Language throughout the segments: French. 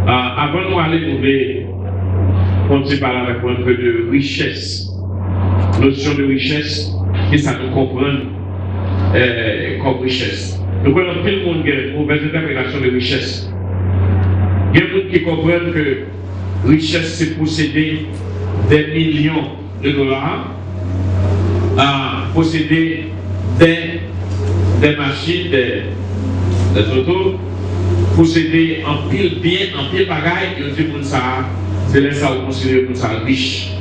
Avant de nous aller, nous voulons continuer par là avec un peu de richesse. Notion de richesse, et ça nous comprend comme richesse. Nous connaissons tout le monde qui a une mauvaise interprétation de richesse. Il y a des gens qui comprennent que richesse, c'est posséder des millions de dollars, posséder des machines, des autos, posséder en pile bien, en pile bagaille, et on dit que c'est là ça qu'on considère comme ça riche.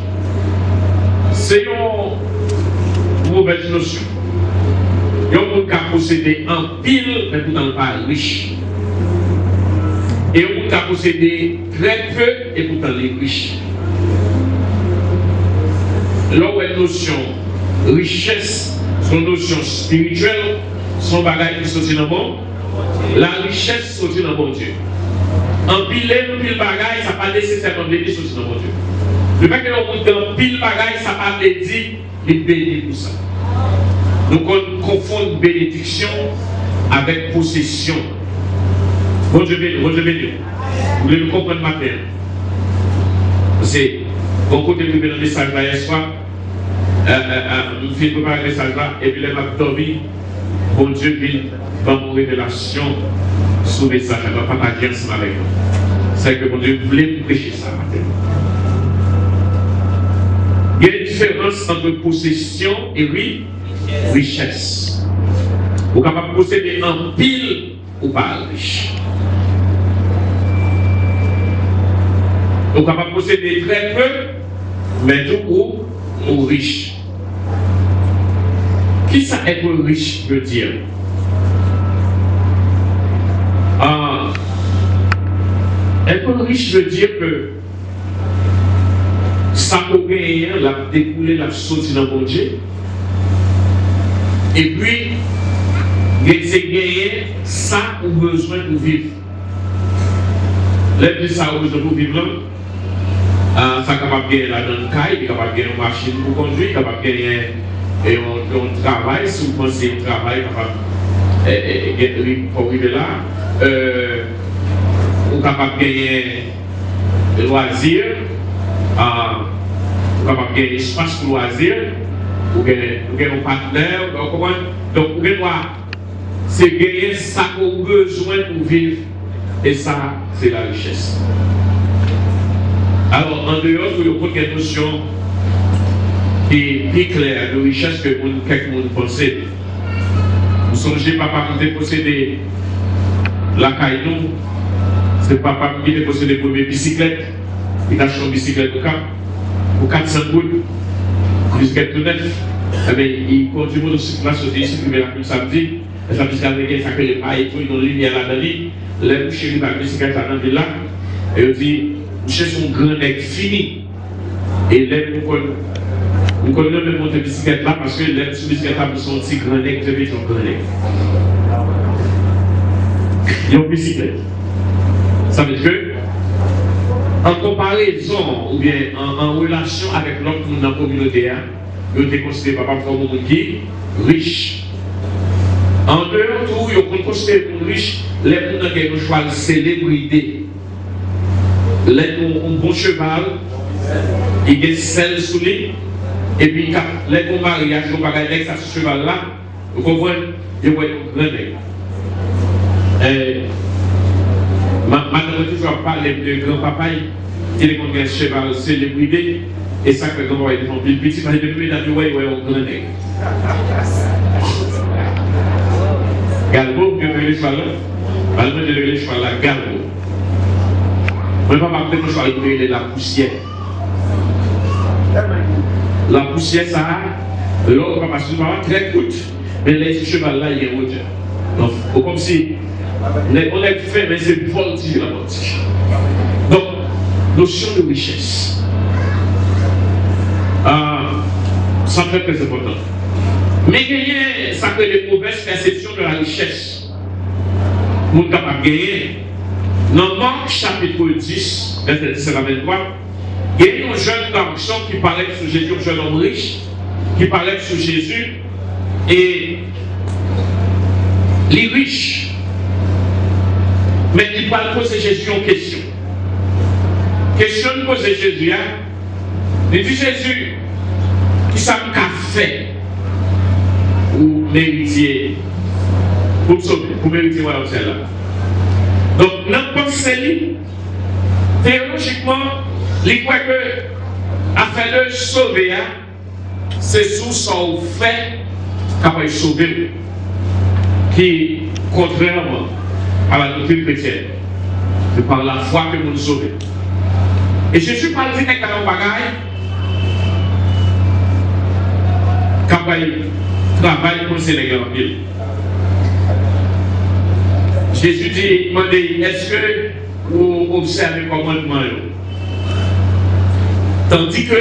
C'est une mauvaise notion. Il y a des gens qui posséder en pile, mais pourtant pas riche. Et il y a des gens qui posséder très peu, et pourtant les riches. Là où est une notion richesse, son notion spirituelle, son bagage qui sortit dans le monde, la richesse sortit dans mon Dieu. En pile bagaille, ça pas nécessairement dire sortir dans mon Dieu. Le fait que l'on pile bagaille, ça pas dire qu'il bénit pour ça. Donc on confond bénédiction avec possession. Bon Dieu béni, bon Dieu béni. Vous voulez me comprendre matin? C'est bon côté de le message là hier soir. Nous faisons préparer le message là, et puis les m'a dormi. Bon Dieu béni. Dans mon révélation sur le message, elle ne va pas partager ensemble avec nous. C'est que mon Dieu voulait prêcher ça matin. Il y a une différence entre possession et richesse. Vous êtes capable de posséder en pile ou pas riche. Vous êtes capable de posséder très peu, mais tout ou riche. Qui ça être riche veut dire? Être riche veut dire que ça peut gagner, la découler, la sortie dans mon Dieu. Et puis, c'est gagner ça ou besoin pour vivre. L'aide de ça ou besoin pour vivre, ça capable de gagner la dans le caille, capable de gagner une machine pour conduire, capable de gagner un travail, si vous pensez un travail, capable pour arriver là. Ou capable de gagner des loisirs, ou capable de gagner espace pour loisirs, ou gagner un partenaire, donc c'est gagner ça qu'on a besoin pour vivre, et ça, c'est la richesse. Alors, en dehors, il y a quelques notions qui est plus claires de richesse que quelqu'un possède. Vous songez, papa, vous avez possédé la caillou. C'est papa qui a possédé la première bicyclette. Il a acheté une bicyclette pour 400 gouttes, bicyclette tout neuf. Il conduit mon cycle là, sur ici, il la samedi. Et sa bicyclette, ça fait les pailles, il y a une lumière là-dedans. Les bouchers, il a la bicyclette là-dedans là. Et il dit, vous cherchez un grand nec fini. Et là, vous connaissez même monter bicyclette là, parce que les bicyclette là, vous sont petit grand nec, vous avez un grand nec. Il y a une bicyclette. Ça veut dire que, en comparaison ou bien en relation avec l'autre monde dans la communauté, vous êtes considéré papa comme un monde qui est riche. En dehors de tout, vous êtes considéré comme riche, les gens qui ont choisi de célébrité. Les ont un bon cheval, ils ont sel sous lui, et puis les bons mariages, ils ont pas gagné avec ce cheval là, vous comprenez, ils ont un grand nègre. Madame, tu vas parler de grand-papa, il est comme un cheval célébrité, et ça que grand-papa est un petit, parce que depuis la nuit, il y a un grand nègre. Galbo, je vais le cheval là. Malgré que je vais le cheval là, Galbo. Je ne vais pas m'appeler le cheval, il est la poussière. La poussière, ça a, l'autre va passer très courte, mais les chevals là, il est haut. Donc, comme si on est fait, mais c'est voltige la voltige. Donc, notion de richesse. Ça fait très important. Mais gagner, ça fait des mauvaises perceptions de la richesse. Nous sommes capables de gagner. Dans Marc chapitre 10, verset 17 à 23, il y a un jeune garçon qui parlait sur Jésus, un jeune homme riche, qui parlait sur Jésus, et les riches Mais il va poser Jésus une question. Question de poser Jésus. Il dit Jésus, qui ça qu'a fait pour mériter, pour sauver, pour mériter voilà là. Donc, n'importe quel théologiquement, il croit que afin de sauver, c'est sous son fait qu'il va sauver, qui contrairement à la doctrine chrétienne, c'est par la foi que nous nous sauvons. Et Jésus parle de un bagaille, travail pour le Sénégal en ville. Jésus dit, demandez, est-ce que vous observez le commandement? Tandis que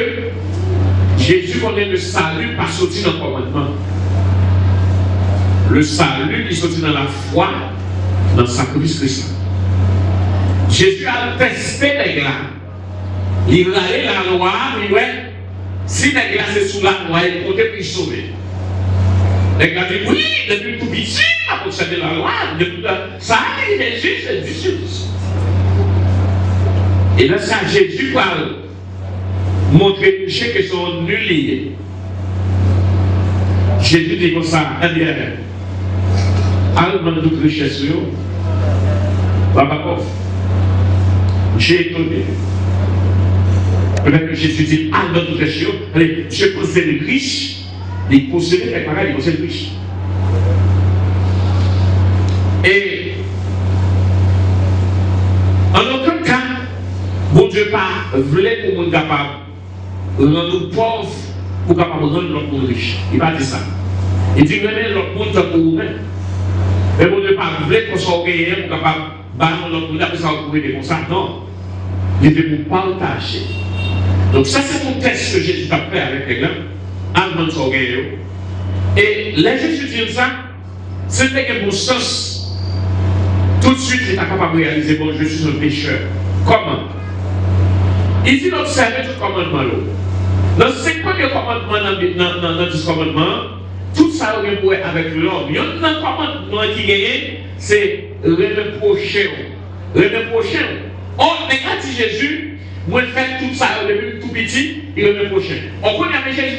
Jésus connaît le salut par sortir dans le commandement. Le salut, il sortit dans la foi, dans le sacrifice Christ. Jésus a testé les gars. Il a allé la loi, il dit, si les gars c'est sous la loi, il faut être sauvé. Les gars disent, oui, depuis tout petit, on a observé la loi. Ça a été Jésus, c'est difficile. Et là, ça, Jésus parle, montrer péché que sont nuls. Jésus dit comme ça, allemand de toute richesse, Babakov, j'ai étonné. Peut-être que Jésus dit, allemand de toute richesse, allez, je possède les riches, les posséder, les pareil, ils possèdent les riches. Et en aucun cas, bon Dieu pas voulait pour nous capable rendre nous pauvres pour capable rendre notre monde riche. Il va dire ça. Il dit que l'autre monde est pour vous-même. Mais bon Dieu pas voulait qu'on soit orgueilleux pour capable de notre monde après ça vous pouvez comme ça. Non. Il veut nous partager. Donc ça c'est un test que Jésus a fait avec les gars. Allemand orgueilleux. Et les Jésus dit ça, c'était que mon sens. Tout de suite, il est capable de réaliser, bon, je suis un pécheur. Comment? Il dit d'observer tout commandement là. Dans le 5 premiers commandements, dans le 10 commandements, tout ça a un rapport avec l'homme. Il y a un commandement qui gagne, c'est reprocher. Reprocher. Or, quand dit Jésus, moi je fais tout ça depuis tout petit, il reprochait. On connaît avec Jésus,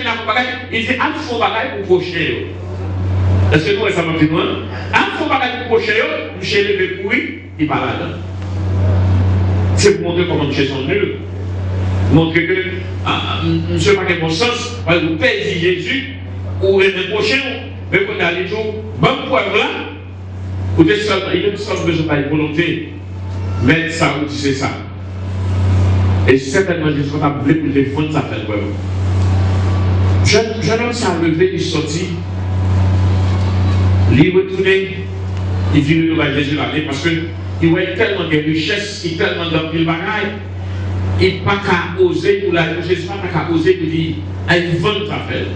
il dit, ah, il faut bagaille pour procher. Est-ce que nous, ça m'a dit, moi? Ah, il faut bagaille pour procher, je suis levé pour lui, il parle là. C'est pour montrer comment les sont nuls. Montrer que, je ne sais pas quel bon sens, vous payez Jésus, ou reprocher, mais quand on a les jours, bon poivre là, il y a une sorte de volonté, mais ça, vous c'est ça. Et certainement, Jésus a voulu pour défendre sa fête. Jeune homme s'est levé, il est sorti, il est retourné, il dit nous va Jésus l'année parce qu'il voit tellement de richesses, il tellement de bagailles, il n'a pas qu'à oser pour la Jésus n'a pas qu'à oser pour dire, il vend sa fête.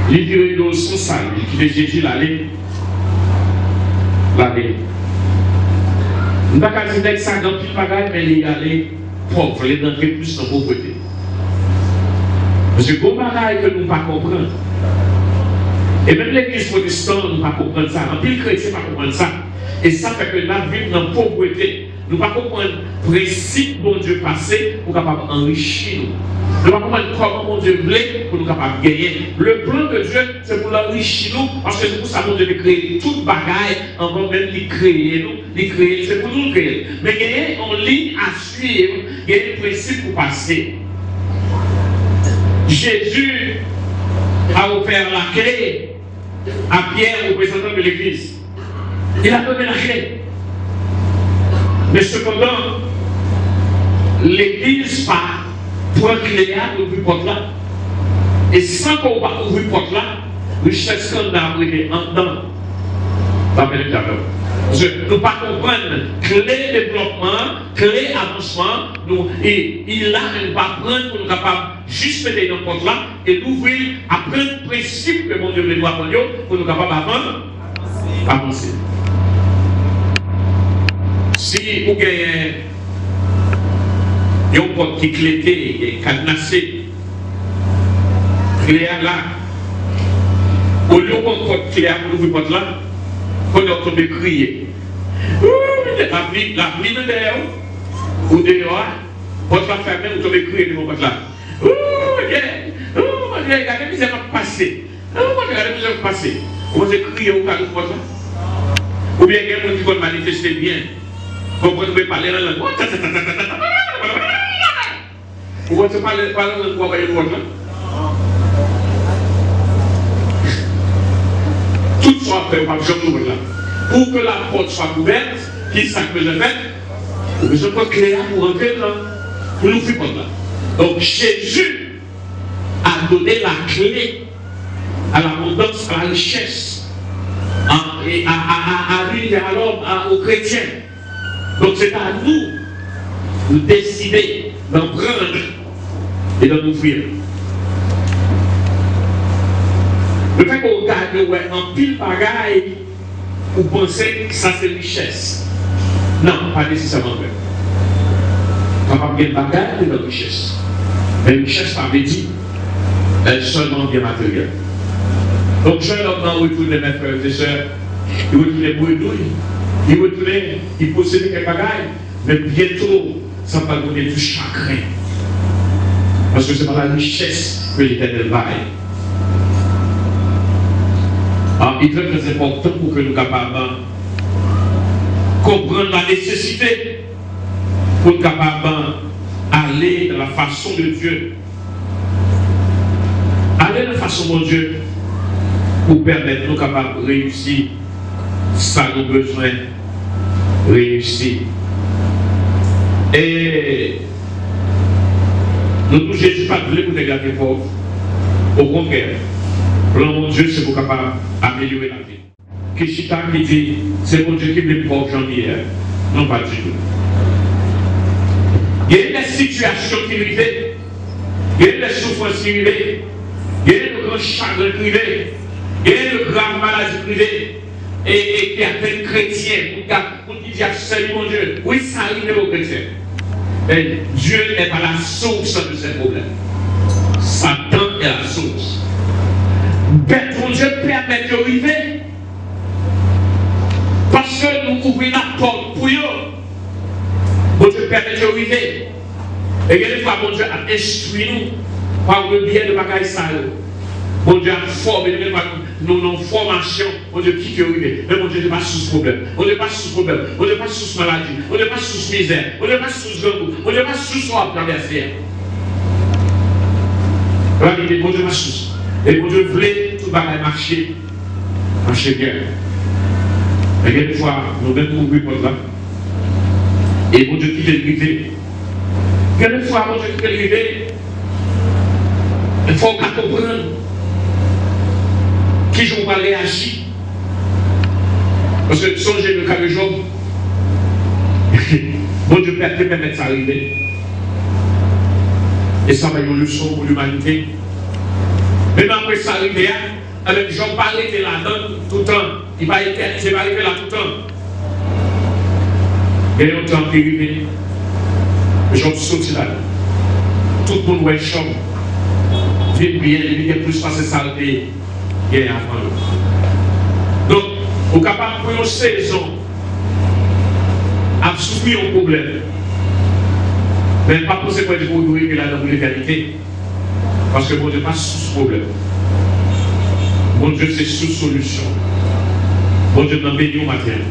Il dit il est son salut, il dit Jésus l'année. Il n'a pas qu'à dire que ça dans pile bagaille, mais il est allé pauvre, il est entré plus dans la pauvreté. Parce que bon bagaille que nous ne pas comprendre. Et même l'église protestante, nous ne pas comprendre ça. En pile chrétien, ne pas comprendre ça. Et ça fait que nous vivons dans la pauvreté. Nous ne pas comprendre le principe dont Dieu passé pour capable enrichir nous. Nous ne pas comprendre comment mon Dieu voulait pour nous capable de gagner. Le plan de Dieu, c'est pour l'enrichir nous, parce que c'est pour ça que mon Dieu a créé toute bagaille, avant même de créer nous. C'est pour nous créer. Mais gagner en ligne à suivre, gagner le principe pour passer. Jésus a offert la clé à Pierre, représentant de l'église. Il a donné la clé. Mais cependant, l'église pas prend clé à ouvrir porte là. Et sans qu'on va ouvrir porte là, richesse scandale est en dedans. Nous ne pas comprendre clé développement, clé avancement, et il a même pas prendre pour nous capables juste mettre dans porte là et l'ouvrir à prendre le principe que mon Dieu veut nous apprendre pour nous capables avancer. Si vous gagnez une porte qui clétée et cadenassée, clé là, au lieu qu'on porte clé pour ouvrir porte là, on est en train de crier. Ouh, la pluie de dehors, ou dehors, porte la fermée, vous tombez crier de mon pote là. Oh, mon Dieu, regardez, misère va passer. Oh, mon Dieu, regardez, misère va passer. Vous allez crier au cas de pote là. Ou bien quelqu'un qui va manifester bien. Vous pouvez parler dans la langue. Vous pouvez parler dans la langue, vous voyez le pote là. Toutefois, après, pas besoin de là. Pour que la porte soit ouverte, qui ça que je fais? Je peux créer pour entrer là, pour nous faire là. Donc Jésus a donné la clé à l'abondance, à la richesse, à lui, à l'homme, aux chrétiens. Donc c'est à nous de décider d'en prendre et d'en ouvrir. Le fait qu'on regarde en pile bagaille, vous pensez que ça c'est richesse. Non, pas nécessairement vrai. Quand on parle de bagaille, c'est de richesse. Mais richesse, ça veut dire seulement bien matériel. Donc, jeune homme retourne mes frères et sœurs, il retourne pour nous, il retourne, il possède quelques bagailles, mais bientôt, ça va donner du chagrin. Parce que c'est pas la richesse que l'Éternel vaille. Il est très important pour que nous capables comprendre la nécessité pour capables aller dans la façon de Dieu. Aller dans la façon de Dieu pour permettre nous capables de réussir ça nous besoin de réussir. Et nous, Jésus, pas voulu pour garder pauvres. Au contraire, le plan de Dieu, c'est pour capable d'améliorer la vie. Kishita qui dit, c'est mon Dieu qui me pauvre janvier. Non, pas du tout. Il y a des situations qui arrivent, il y a des souffrances qui arrivent, il y a des grands chagrins qui arrivent, il y a des graves maladies qui arrivent, et qui appellent chrétiens, pour qui disent, salut mon Dieu. Oui, ça arrive aux chrétiens. Et Dieu n'est pas la source de ces problèmes. Satan est la source. Ben, mon Dieu permet d'arriver parce que nous ouvrons la porte pour eux. Mon Dieu permet d'arriver. Et quelquefois, mon Dieu a instruit nous par le biais de bagaille sale. Mon Dieu a formé nos formations. Mon Dieu qui est arrivé. Mais mon Dieu n'est pas sous problème. On n'est pas sous problème. On n'est pas sous maladie. On n'est pas sous misère. On n'est pas sous gangou. On n'est pas sous soi traversée. Voilà l'idée. Mon Dieu n'est pas sous. Et mon Dieu voulait tout bagaille marcher. Marcher bien. Et quelquefois, nous même ouvrir pour là. Et mon Dieu qui est arrivé. Quelquefois, mon Dieu qui est arrivé. Il faut qu'on comprenne qui je vais réagir. Parce que songez le cas de Job. Bon Dieu peut permettre ça arriver. Et ça va être une leçon pour l'humanité. Même après ça arriver, avec Job pas été là-dedans tout le temps. Il va arriver là tout le temps. Il y a longtemps qui est arrivé. Job sorti là. Tout le monde est chaud. Vite bien, il y a plus passé saleté. Donc, on est capable de une saison à souffrir un problème. Mais pas pour ce point de vue que là dans l'éternité. Parce que mon Dieu n'est pas sous problème. Mon Dieu, c'est sous solution. Mon Dieu, n'a béni au matin.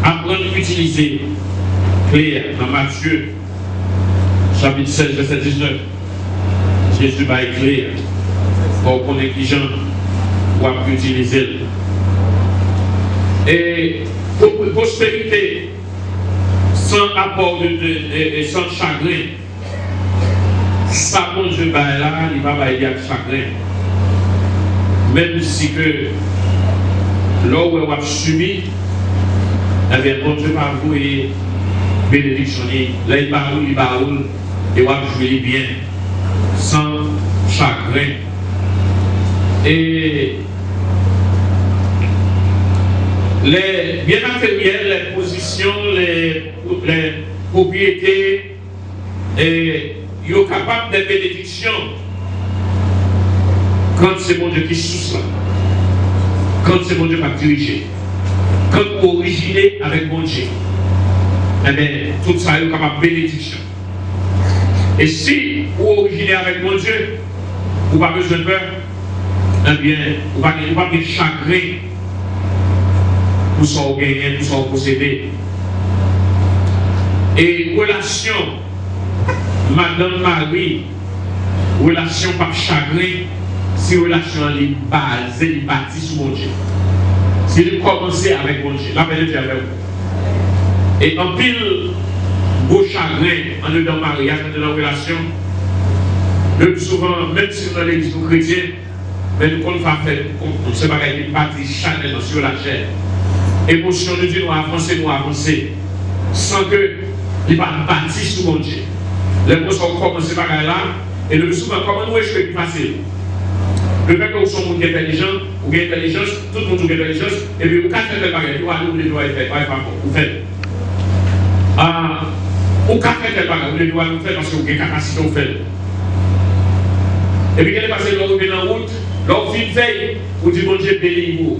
Apprendre à utiliser clair dans Matthieu, chapitre 16, verset 19. Jésus va écrire pour qu'on ait qui gens doivent utiliser. Et pour prospérité, sans apport et sans chagrin, ça, mon Dieu, là, il va y avoir chagrin. Même si que là où on a subi, eh bien, mon Dieu va vous et bénédiction. Là, il va et va jouer bien. Sans chagrin. Et les biens matériels, les positions, les propriétés, et ils sont capables de bénédictions quand c'est mon Dieu qui souffle. quand c'est bon Dieu qui va diriger, quand vous originez avec bon Dieu, eh bien, tout ça est capable de bénédiction. Et si vous originez avec mon Dieu, vous n'avez pas besoin de peur, eh bien, vous n'avez pas de chagrin pour ça gagner, pour ça posséder. Et relation, Madame Marie, relation par chagrin, si relation est basée, est bâtie sur mon Dieu. Si vous commencez avec mon Dieu, la vérité avec vous. Et en pile, beau chagrin, en dedans mariage, en dedans relation, le plus souvent, même si nous dans l'église chrétienne, mais nous ne pas faire, on se bat avec une partie charnelle sur la chair. Émotion de Dieu, nous avancer, sans que il va bâtir sur mon Dieu. Les gens commencent par là, et le plus souvent, comment nous échouer plus facile. Le fait que vous sommes intelligents, vous avez intelligence, tout le monde a intelligence, et puis vous cassez le bagage, vous allez vous faire, vous faites. Vous cassez le bagage, vous allez faire parce que vous avez capacité de faire. Et puis, quand vous passez dans la route, lorsque vous faites veille, vous dites, mon Dieu, bénis-vous.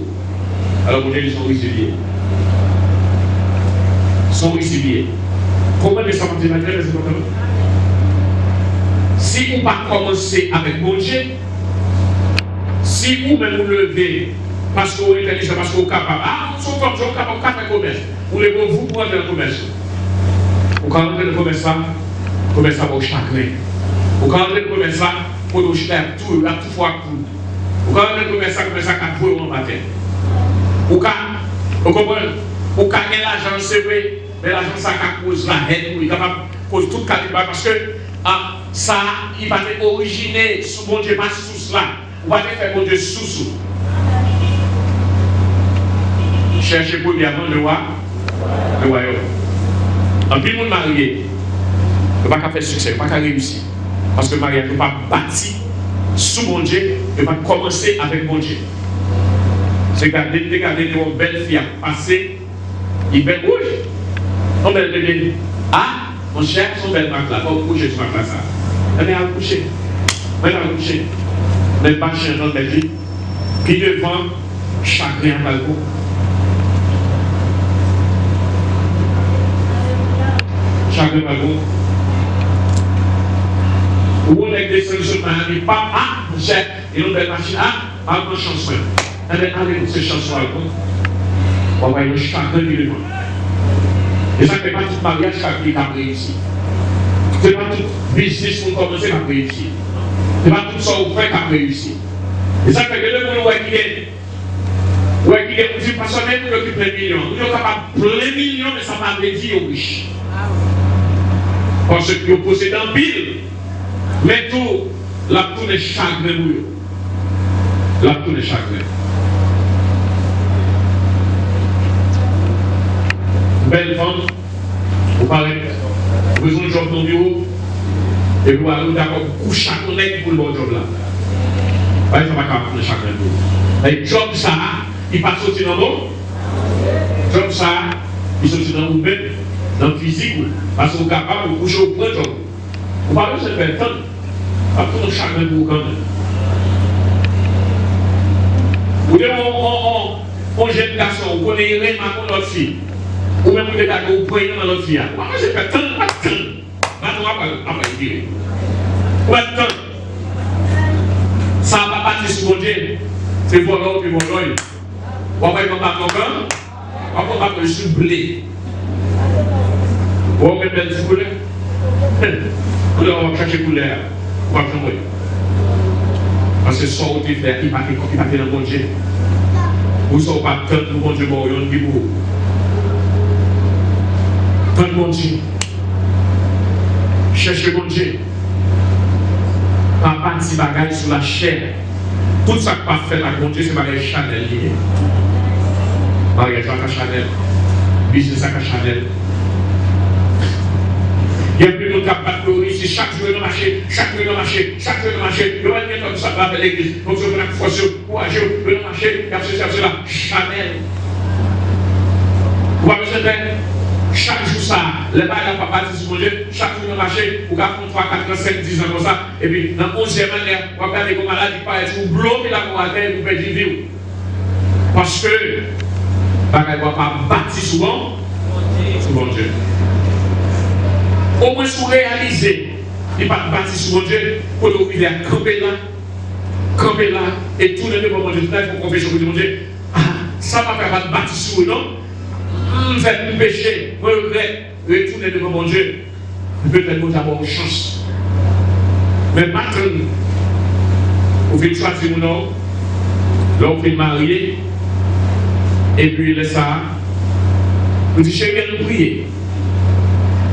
Alors, mon Dieu, ils sont résiliés. Ils sont résiliés. Comment les ça va te mettre, les important? Si vous ne pas commencer avec mon Dieu, si vous-même vous levez, parce que vous êtes intelligent, parce que vous êtes capable, vous êtes capable de faire commerce, vous voulez vous prendre le commerce. Vous quand rentrer le commerce, commerce à vos chagrins. Vous quand rentrer le commerce, pour nous jeter tout, la tout fois coup. Vous quand rentrer le commerce à 4 fois au matin. Vous comprenez? Vous gagnez l'argent, c'est vrai, mais l'argent, ça cause la haine, il est capable de cause tout calibre, parce que ça, il va être originé sous mon Dieu, pas sous cela. On va faire mon Dieu sous. Cherchez premièrement le royaume. En plus, le monde marié, il ne va pas faire succès, il ne va pas réussir. Parce que le mariage ne va pas bâtir sous mon Dieu, il va commencer avec mon Dieu. C'est regarder une belle fille à passer, il est belle rouge. On belle bébé. Ah, mon cher, son belle marque là, on va coucher sur ma place. Elle est à coucher. Elle est à coucher. Elle va changer dans belle vie. Puis devant, chagrin à balcon. Chagrin à balcon. Ou on est descendu sur ma vie, pas, mon cher, et on belle machine, à mon chanson. Elle est allée pour ces chansons à balcon. On va y chagrin devant. Et ça ne fait pas tout mariage qui a réussi. Ce n'est pas tout business pour commencer à réussir. Ce n'est pas tout ça au fait qui a réussi. Et ça fait que le monde qui est, vous dites, parce qu'on est pour occuper plein millions. Vous êtes capable de plein millions, mais ça ne va pas dire aux riches. Parce que vous possédez un pile. Mais tout, la tour est chagrin. La tour est chagrin. Belle femme, vous parlez, vous besoin de job dans le bureau, et vous allez d'accord coucher à ton nez pour le bon job là. Ça ne va pas prendre chacun de vous. Et job ça, il ne va pas sortir dans l'eau. Job ça, il sortit dans vous-même, dans le physique, parce que vous êtes capable de coucher au point de job. Vous parlez de cette personne, pas prendre chacun de vous quand même. Vous dites, on jeune garçon, vous connaissez rien à notre fille. Ou même vous êtes au point dans notre vie. Moi, je fais tant, pas tant. Maintenant, après, je dirais. Pas tant. Ça ne va pas partir sur mon Dieu. C'est volant puis volant. On va faire comme ça. On va faire sur le blé. On va mettre le couleur. On va chercher couleur. On va changer. Parce que ça, on va faire, il va faire dans mon Dieu. Vous ne savez pas tant de mon Dieu, mon Dieu, tant mon Dieu. Cherchez mon Dieu. Pas bâtir bagaille sur la chair. Tout ça que pas fait la mon Dieu, c'est bagaille Chanel lié. Mariage à Chanel. Business à Chanel. Il y a plus de monde qui a pas de ici, chaque jour dans le marché, chaque jour dans le marché, chaque jour dans le marché. Il y a un comme ça, va à l'église. Donc, je vais faire une fois sur le marché, il y a cela, Chanel. Vous voyez ce chaque jour ça, les bails n'ont pas bâti sur mon Dieu, chaque jour dans le marché, vous avez 3, 4, 5, 10 ans comme ça, et puis dans 11e année, vous regardez comme maladie, vous bloquez la moitié, vous perdez vivre. Parce que, bagaille ne va pas bâtir souvent, sur mon Dieu. Au moins, si vous réalisez, il ne va pas bâtir sur mon Dieu, pour nous arriver à camper là, et tourner devant mon Dieu, il faut confesser sur mon Dieu. Ah, ça ne va pas bâtir sur vous, non? Vous êtes un péché, vous regrettez, retourner devant mon Dieu. Peut-être vous avez une chance. Mais maintenant, vous venez choisir mon nom, là vous venez marier, et puis laissez ça. Vous dites, chérie, nous prier.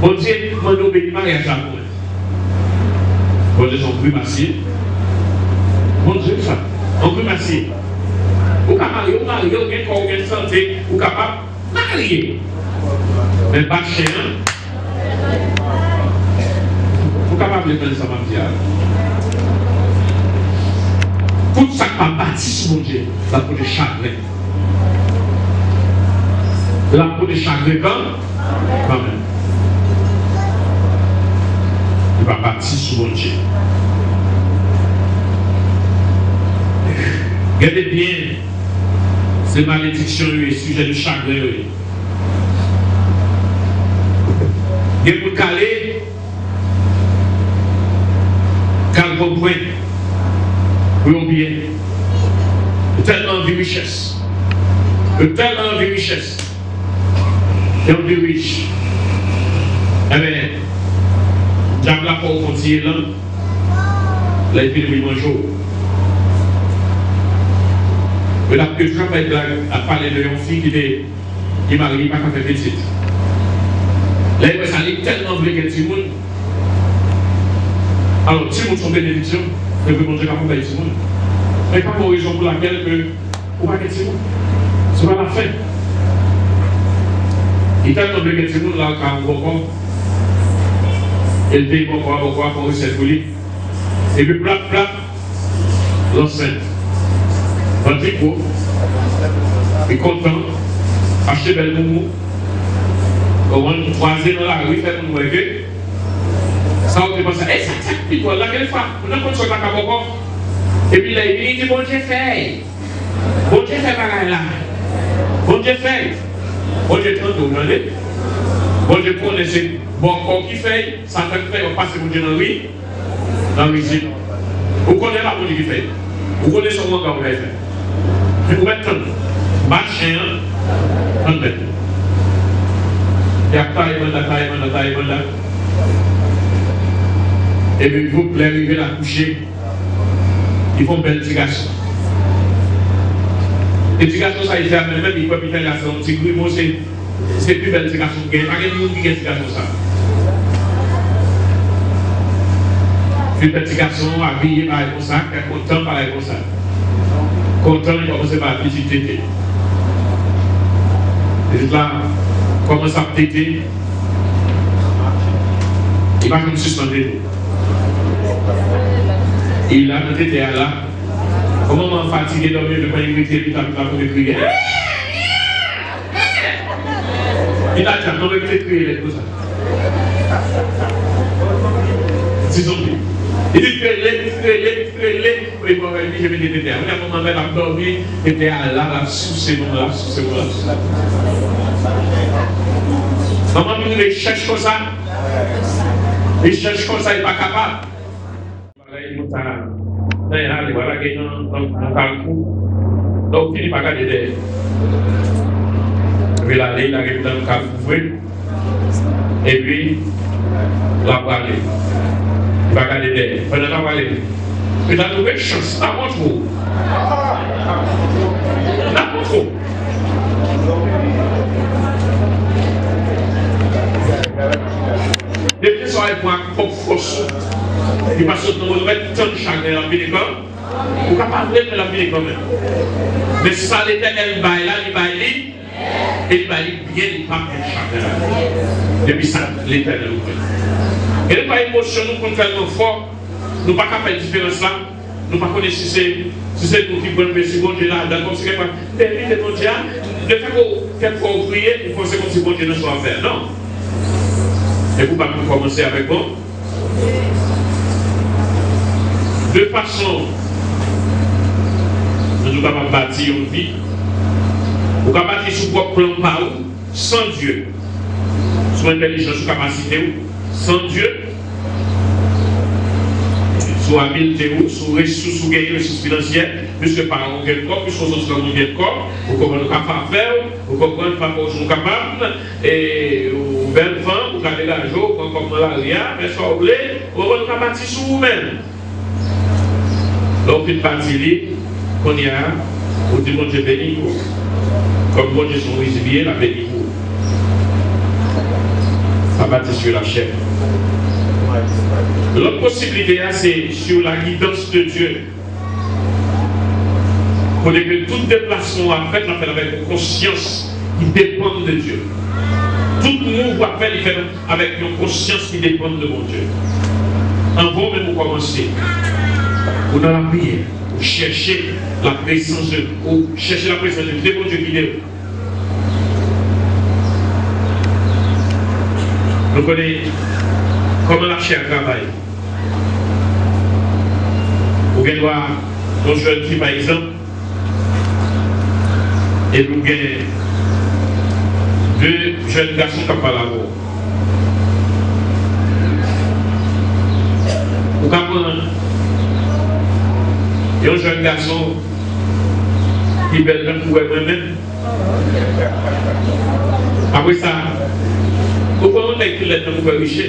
Bon Dieu, mon nom béni mariage à moi. Bon Dieu, on prie massier. Bon Dieu, ça. On prie massier. Vous pouvez marier, vous avez un corps, une santé, vous êtes capable de marier. Mais pas cher. Vous êtes capable de faire ça, ma tout ça qui va bâtir sur mon Dieu, la peau de chagrin. La peau de chagrin quand même. Il va bâtir sur mon Dieu. Regardez bien ces malédictions et sujets de chagrin. Et pour caler, calme point. Oui, ou bien, tellement de richesse. Tellement de richesse. Et on est riche. Eh bien, j'aime la peau continue là. Là, il fait le bonjour. Mais là, que je travaille à parler de une fille qui m'a dit, pas qu'à faire petite. Là, il ça est tellement vrai que tout le monde. Alors, si vous sont bénédiction, je veux montrer comment vous avez dit. Mais pas pour raison pour laquelle vous ne pouvez pas dire. Ce n'est pas la fin. Il t'a demandé que tout le monde là, quand on va il dit pourquoi, pour cette folie. Et puis, plat, l'enceinte. Un petit coup, il est content, acheter belle moumou, on va nous croiser dans la rue, faire une nouvelle. Ça, on pense, ça, puis toi, là, quelle fois, on a comme ça, et puis là, il dit, bon Dieu fait. Bon Dieu fait pareil là. Bon Dieu fait. Bon Dieu tantôt, vous entendez? Bon Dieu connaît ce bon corps qui fait, ça fait, on passe bon Dieu dans la rue, vous connaissez la bon Dieu qui fait. Vous connaissez son corps qui fait. Vous mettez marcher, on met. Il y a taille. Et puis vous pouvez arriver à coucher. Ils font belle petit garçon. Les petits garçons, ça, ils fait même, ils peuvent faire garçon. C'est plus belle petit garçon. Il n'y a pas de monde qui a petit garçon ça. C'est un petit garçon habillé par comme ça, content par comme ça. Content, il commence par la petite tétée. Et là, commence à téter. Il va comme suspendre. Il a noté là. Comment on m'a fatigué dormir de pas éviter puis t'as pas de crier. Il a dit non mais crier comme ça. C'est zombie. Il dit crier. Oui bon je vais te dire. On a moment avec la dormir et puis là sous ces moments là. Maman il cherche comme ça. Il cherche comme ça il pas capable. Voilà, qui est dans Carrefour. Donc, il n'est pas gardé d'air. Il va aller, il arrive dans le Carrefour. Et puis, la parler. Il va garder d'air. Pendant la parler. Il a trouvé une chance. N'importe où. N'importe où. Depuis ce soir, il prend un propre force. Il va se trouver tant de chagrin dans la vie de l'homme. Vous ne pouvez pas de la vie de l'homme. Mais ça, l'Éternel baille là, il baille et il baille bien, il pas de chagrin. Depuis ça, l'Éternel ouvre. Et les pas émotion, nous sommes tellement forts, nous ne pouvons pas faire la différence là. Nous ne pouvons pas connaître si c'est nous qui prenons le second Dieu là, d'accord, c'est pas. Permettez mon Dieu, de faire pour prier, il faut que c'est bon Dieu ne soit faire. Non. Et vous ne pouvez pas commencer avec moi. De façon, nous sommes capables de bâtir une vie Vous pouvez bâtir sur votre plan par où, sans Dieu. Sur intelligence, sur capacité, sans Dieu. Sur habileté, sur ressources, sur gagner ressources financières, puisque par un gain de corps, puisque nous sommes un gain de corps, vous comprenez pas faire, vous comprenez pas qu'on est capable, et vous belle femme, vous avez l'argent, vous comprenez rien, mais soit vous voulez, vous comprenez pas bâtir sur vous-même. Donc, une partie qu'on y a, vous dites, mon Dieu béni vous. Comme mon Dieu son résilié, la béni vous. Ça bâtit sur la chair. L'autre possibilité, c'est sur la guidance de Dieu. Pour que tout déplacement à faire, on fait avec une conscience qui dépend de Dieu. Tout mouvement à faire, il fait avec une conscience qui dépend de mon Dieu. Avant même de commencer, vous dans la prière, vous cherchez la présence de Dieu, vous cherchez la présence de Dieu, c'est mon Dieu qui est. Nous connaissons comment la chair travaille. Vous pouvez voir nos jeunes filles par exemple, et nous avons deux jeunes garçons qui parlent à vous. Vous comprenez? Il y a un jeune garçon qui belle même pour moi-même. Après ça, vous comprenez qu'il est un peu riche.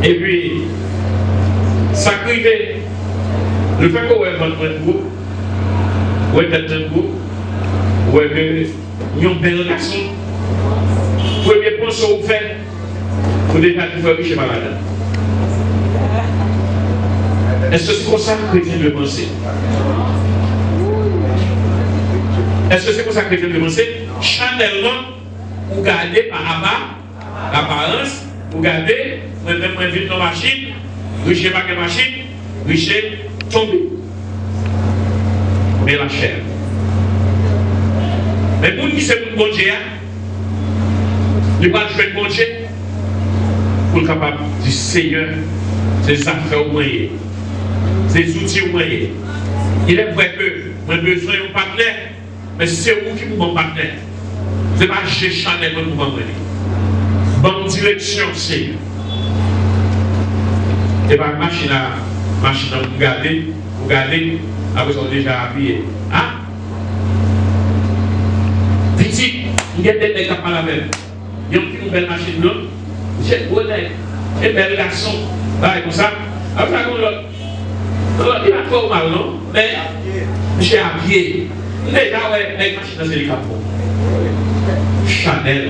Et puis, ça crée le fait qu'on ait un groupe, ou être un groupe, ou une belle relation. Premier point que vous faites, vous devez faire riche malade. Est-ce que c'est comme ça que chrétien doit penser? Est-ce que c'est comme ça que chrétien doit penser? Chanel, vous gardez par bas l'apparence, vous gardez, moi-même, moi, vite dans la machine, riche pas que machine, riche tombé. Mais la chair. Mais pour qui c'est pour bon Dieu, il va jouer bon Dieu pour être capable du Seigneur, ses affaires moyennes, ses outils moyens. Il est vrai que j'ai besoin d'un partenaire, mais c'est vous qui vous mon partenaire. Ce n'est pas j'ai Chanel pour vous m'emmener. Bonne direction, Seigneur. Et pas machine à vous garder, après on déjà habillé. Hein? Petit, il y a des nègres à la même. Il y a une belle machine là. J'ai un bon nègre, un bel garçon. Comme ça. Après ça, il va trop mal, non? Mais j'ai habillé. Déjà, ouais, les machines c'est les capots. Chanel.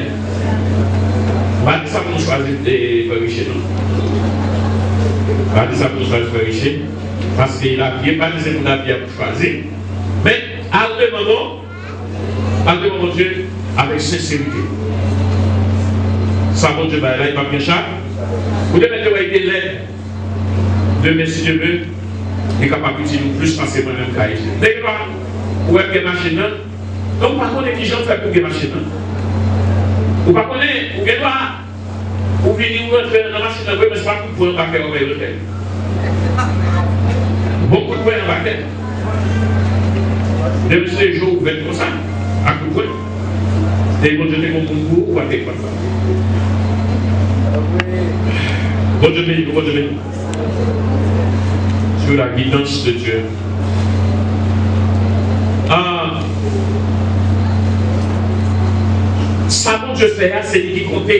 Pas de ça pour nous choisir des riches, non? Pas de ça pour nous choisir des riches. Parce qu'il a bien, pas de ça pour nous choisir. Mais, à deux moments, Dieu, avec sincérité. Ça, mon Dieu, là, il va bien chaque. Vous devez mettre des lèvres. Demain, si Dieu veut, il est capable de nous plus passer moi-même qu'à ici. Dès que vous avez des machines, donc par contre, les gens font pour des machines. Vous ne connaissez pas, vous venez vous rentrer dans la machine, mais ce n'est pas pour un paquet au meilleur hôtel. Beaucoup de points en paquet. Depuis ces jours, vous faites comme ça, à coup de poing. Et vous jetez comme un coup ou à tes points. Bon Dieu béni, bon Dieu béni. Sur la guidance de Dieu. Ça, mon Dieu fait, c'est lui qui compte.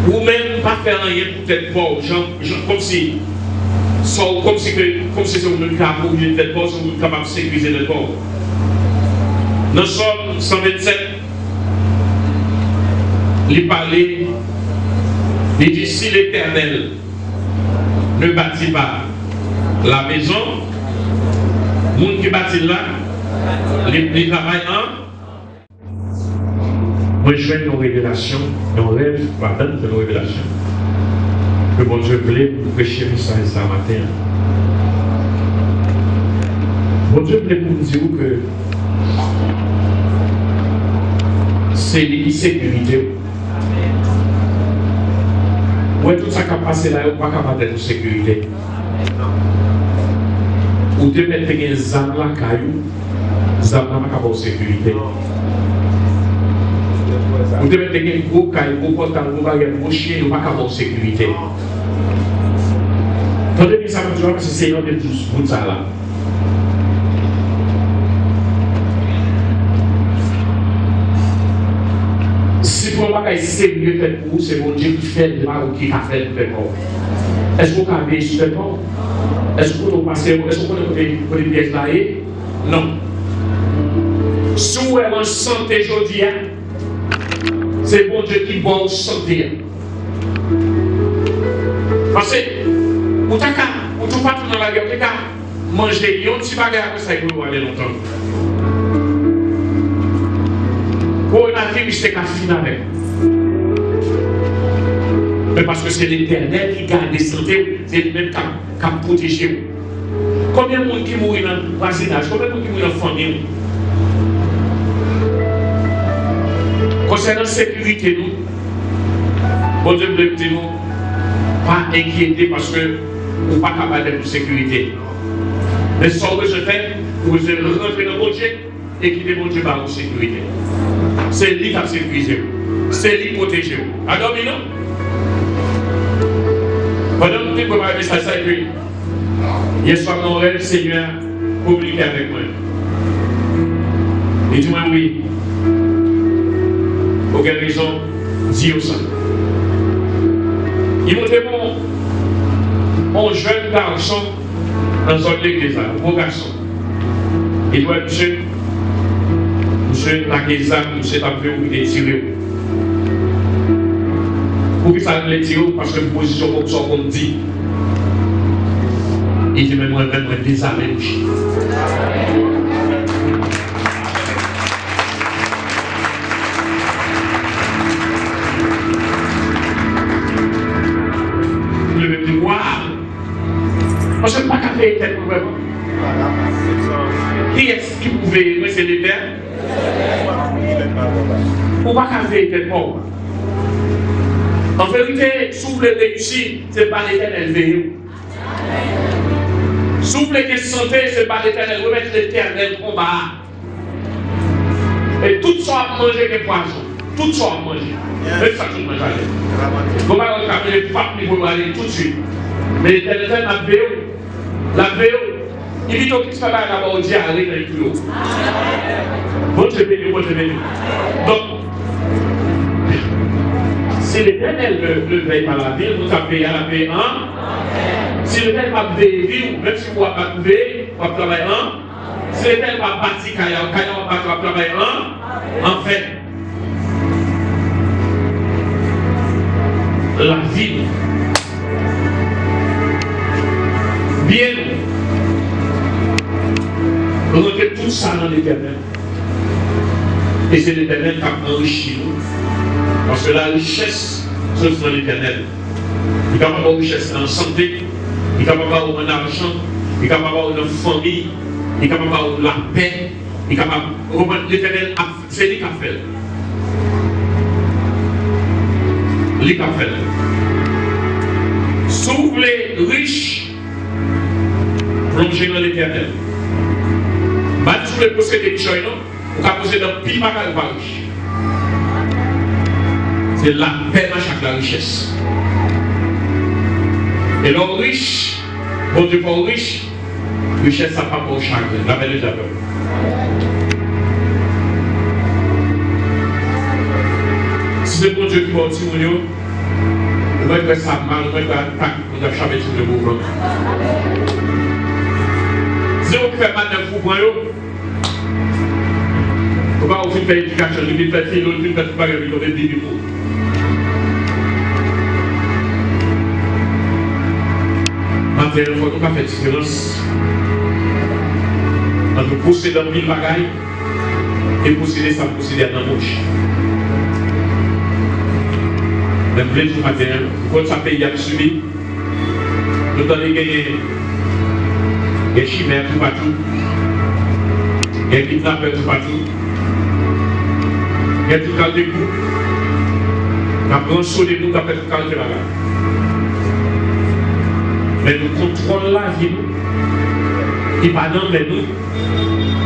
Ou même pas faire rien pour être pauvre, comme si c'est un cas pour une tête pauvre, c'est capable de sécuriser les pauvres. Dans Somme 127, il parlait, il dit si l'Éternel ne bâtit pas la maison, le monde qui bâtit là, les travaillent en. Moi, je fais une révélation, un rêve, pardon, une révélation. Que mon Dieu voulait pour prêcher ça matin. Mon Dieu voulait pour nous dire que c'est l'insécurité. Ouais, tout ça qui a passé là, il n'y a pas capable d'être en sécurité. Ou te mettre des zam la caillou, zam n'a pas de sécurité. Ou te mettre des gros caillou, gros portable, gros baguette, gros chien, il n'y a pas de sécurité. Tandis que ça me dit que c'est un de tous pour ça là. Si pour moi, c'est mieux fait pour vous, c'est mon Dieu qui fait de mal ou qui a fait de mal. Est-ce que vous avez sur le pont? Est-ce que vous passez? Est-ce que vous avez des pièces là? Non. Si vous êtes en santé aujourd'hui, c'est bon Dieu qui va vous santé. Parce que vous n'avez pas tout dans la guerre, vous avez manger un petit bagage après ça, vous aller longtemps. Coronavirus, c'est qu'à finir avec. Mais parce que c'est l'Éternel qui garde la santé, c'est lui-même qui a protégé. Combien de monde qui mourent dans le voisinage, combien de monde qui mourent dans la famille? Concernant la sécurité, nous, bon Dieu nous dit pas inquiéter parce que nous ne sommes pas capables de sécurité. Mais ce que je fais, vous rentrer dans mon Dieu et quitter mon Dieu par la sécurité. C'est lui qui a sécurisé, c'est lui qui protège. Alors, non? Pendant que nous préparons ça, et puis, hier soir, mon rêve, le Seigneur communiquait avec moi. Il dit moi oui. Pour quelle raison? Dis ça. Il m'a dit mon jeune garçon dans son église, un beau garçon. Il doit être monsieur, la guézam, monsieur t'a fait ou il est tiré. Pour que ça ne tire parce que la position comme ça, comme dit. Il dit, mais moi-même, je désarmé. Je me dis, waouh! Parce que je ne peux pas faire tête pour vraiment. Qui est-ce qui pouvait me c'est l'Éternel? On ne peut pas faire tête pour. En vérité, si vous voulez réussir, ce n'est pas l'Éternel veillé. Si vous voulez santé, ce n'est pas l'Éternel, remettre l'Éternel combat. Et tout ça à manger que poisson. Tout ça à manger. Même ça, tout le monde va aller. Vous ne pouvez pas les papes pour aller tout de suite. Mais l'Éternel m'a veillé. La veillé. Il dit qu'il ne se fait pas d'abord diarrhée dans les tuyaux. Bon Dieu béni, bon Dieu béni. Donc, si l'Éternel ne veille pas la vie, vous avez à la paix un. Si l'Éternel va veiller, même si vous n'avez pas veillé, vous avez travaillé un. Si l'Éternel va bâtir, vous va travailler un. En fait, la vie, bien, rentrez tout ça dans l'Éternel. Et c'est l'Éternel qui a enrichi nous. Parce que la richesse, c'est dans l'Éternel. Il n'y a pas de richesse dans la santé, il n'y a pas de argent, il n'y a pas de famille, il n'y a pas de la paix, il n'y a pas de l'Éternel, c'est lui qui a fait. Lui qui a fait. Si vous voulez riche, plongez dans l'Éternel. Si vous voulez posséder des choses, vous pouvez posséder un pile bagage pas riche. C'est la paix dans chaque richesse. Et l'homme riche, bon Dieu pas riche, richesse ça pas pour chagrin, la belle déjà peur. Si c'est bon Dieu qui va au Timounio, on va faire ça mal, on va faire attaque, on va jamais tout le mouvement. Si on fait mal d'un fou, on va aussi faire éducation, on va faire fille, on va faire tout bagage, on va faire des défauts. Il faut pas faire différence entre posséder un mille bagailles et posséder ça, posséder dans la bouche. Même plein de matin, quand ça paye à subi, nous avons gagné des chimères tout partout, des kidnappeurs tout partout, des tout calme de coups, nous avons rançonné nous, nous avons fait tout calme de la mais nous contrôlons la vie. qui pas dans nous,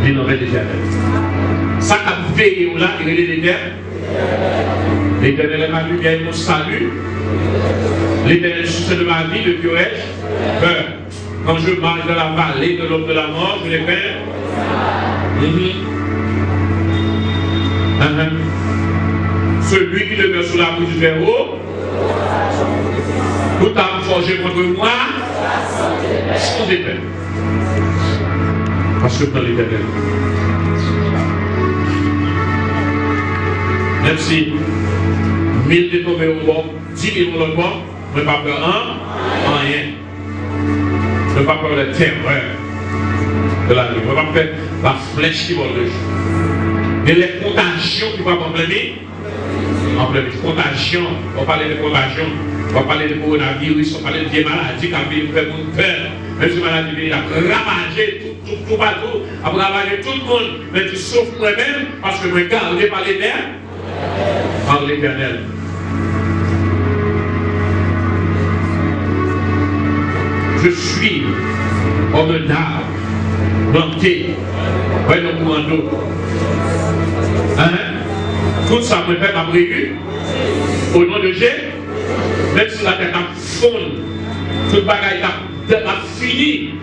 il nous met l'Éternel. Ça a veillé là, il est l'Éternel. L'Éternel est ma lumière, mon salut. L'Éternel est source de ma vie, de qui ai-je peur. Quand je marche dans la vallée de l'homme de la mort, je n'ai peur. Celui qui demeure sous la bouche du Très-Haut, tout âme forgée contre moi, sans épée. Parce que dans l'Éternel. Même si 1000 est tombé au bord, 10 000 au l'autre bord, je n'ai pas peur rien. Je n'ai pas peur de la terreur de la nuit. Je n'ai pas peur de la flèche qui vole le jour. Mais les contagions qui vont en plein contagion, on va parler de contagion, on va parler de coronavirus, on va parler de des maladies qui ont fait mon peur. Même si maladie vient, a ravagé tout partout, a ravagé tout le monde, mais tu sauf moi-même parce que je suis gardé par l'Éternel. Par l'Éternel. Je suis homme d'arbre, planté, ouais, le courant d'eau. Tout ça me fait ma prévu. Au nom de Jésus, même si la tête a fondu, tout le bagage a fini.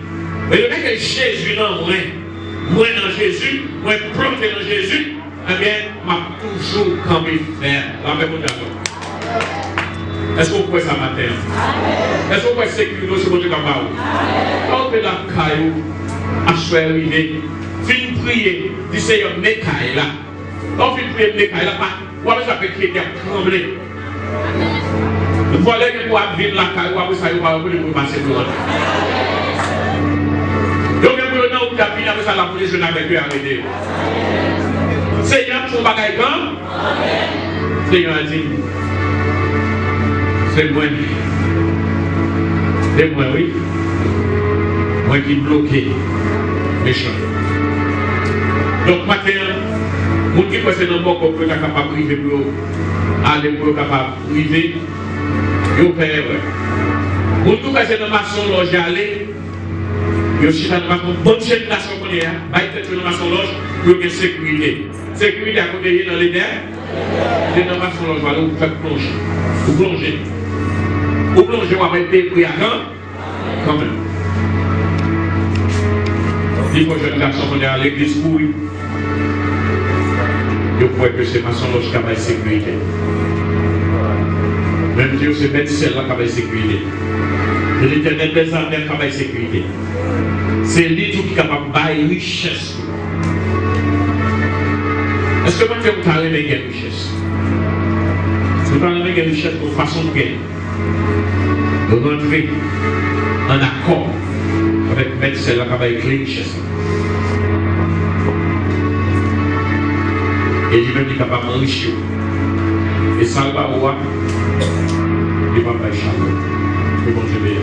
Mais le mec est Jésus dans moi dans Jésus, moi planté dans Jésus, eh bien, m'a toujours campé faire la même chose. Est-ce qu'on peut ça matin? Est-ce qu'on peut sécuriser ce côté comme ça? Quand on fait la caillou, à soi arrivé, fin prier, dit Seigneur, mes cailles là. Quand on fait prier, mes cailles là, on va ça fait crier, trembler. Voilà que pour vivre la caille, après ça, il va passer pour eux. Donc, il y a un où tu as fini après ça, la police, je n'avais plus arrêté. Seigneur, son bagaille quand? Seigneur a dit, c'est moi. C'est moi, oui. Moi qui bloqué, méchant. Donc, maintenant, mon qui passe dans le monde, on peut être capable de priver pour aller pour être capable de priver. Yo père, pour tout passer dans ma son loge aller, yo si dans ma bonne génération qu'on est, bah il dans ma son loge pour que sécurité. Sécurité à côté dans les nerfs, dans ma son loge, voilà, vous faites plonger. Vous plongez. Vous plongez, vous avez pris à quand même. Il faut que je garçon qu'on est à l'église pour lui. Yo crois que c'est ma son loge qui a la sécurité. Même Dieu, c'est mettre celle-là qui a la sécurité. C'est l'Éternel des armées qui a la sécurité. C'est lui tout qui est capable de bailler richesse. Est-ce que maintenant vous avez une richesse? Vous avez une richesse pour façon de gagner. De rentrer en accord avec mettre celle-là qui a la richesse. Et lui-même est capable d'enrichir. Et ça va voir. Il va pas échapper. Que bon Dieu meilleur.